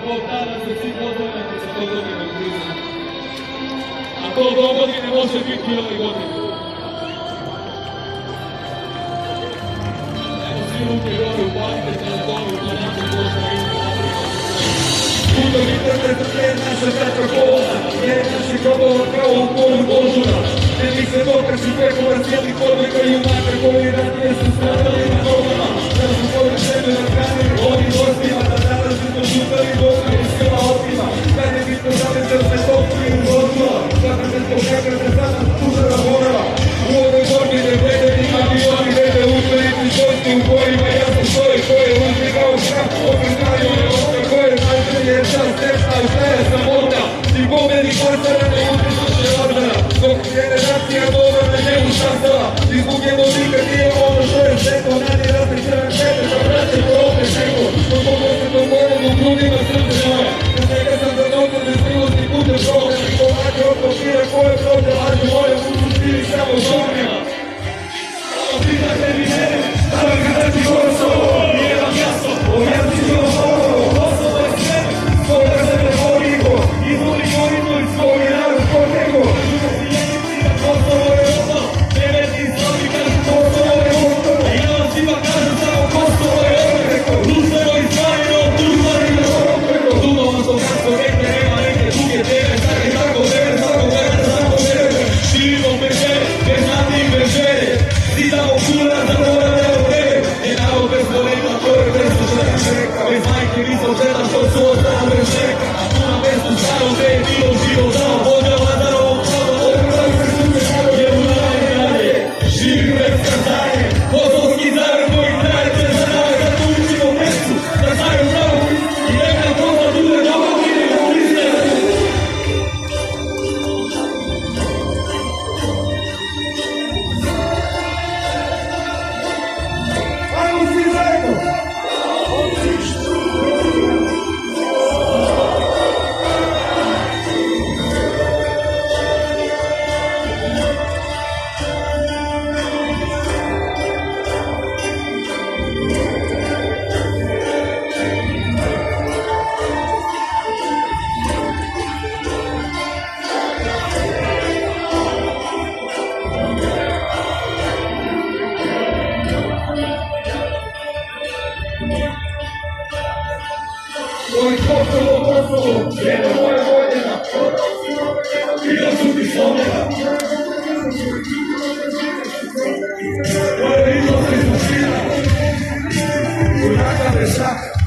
Bog tada se svi pozdravljaju ako se to godine priznamo. A to dogodine može biti i ove godine. Evo svi ruke gore upalite telefonu, to neće došla i Putem interneta je naša tatra povoda, je naši kodova kao u polju Božuna. Ne mi se dokaži preko razlijednih podvika i junaka koji ranije su stradali na nogama. Da su svoje sebe nakranili ovim gostima, da danas su požutali Boga i skela otima. Da ne bitno da li se toku i uzvodila, kada se to kakada sada uzara morala. U ovoj borbi ne vrede ni avioni, vrede učenici šolski u kojima jasno stoji koje uzdigao šak, okrstaju je oka koje najbolje je čas tešta i šta je samota. Ti pobedi kostara ne utješu će odmara, dok generacija dobra na njemu sastava. Izgubljeno nikad nije ono što je steklo, nadi razne crven sebe, da vraće to opet neko. Dok ovo se to moram u grudima srce moja, za njega sam za doktor bez milosti putem proga. Komake od papira koje prođe lađe moja, budu stili samo žornjima. Samo pitate mi mene, stavim kada ti Kosovo, nije vam jasno, objasni ću vam ovo, Kosovo je sve, svoga sebe borimo, izvoli borimo i svoj narod kod nego. Kosovo je ono, devetni slavi kažu Kosovo je ono, i ja vam svima kažem samo Kosovo je ono, Rusero i Slavino, Tužmani na Kosovo, Dubovan to kako rekne, nema neke druge teme, stari tako vere, svako gleda, svako vere, živimo bez žene, bez nadi i bez žene, zidamo kura za morane od tebe, je narod bez voleta, to je bez dušana čeka, bez majke nisam žena što su ostala bez čeka, a tu na mestu staro gde je bilo živo, dao Bođa Lazarovom čodo, je u naravi dalje, živi bez kazanje, Kosovski zagreb koji trajete za nama kad učimo mestu, da znaju pravu i neka posla duže dogodine u priznaju. Ajmo svi zajedno! Oj, Kosovo, jedna moja voljena, bila su ti slomljena. Moje vidno se izmušina, unaka bez šaka.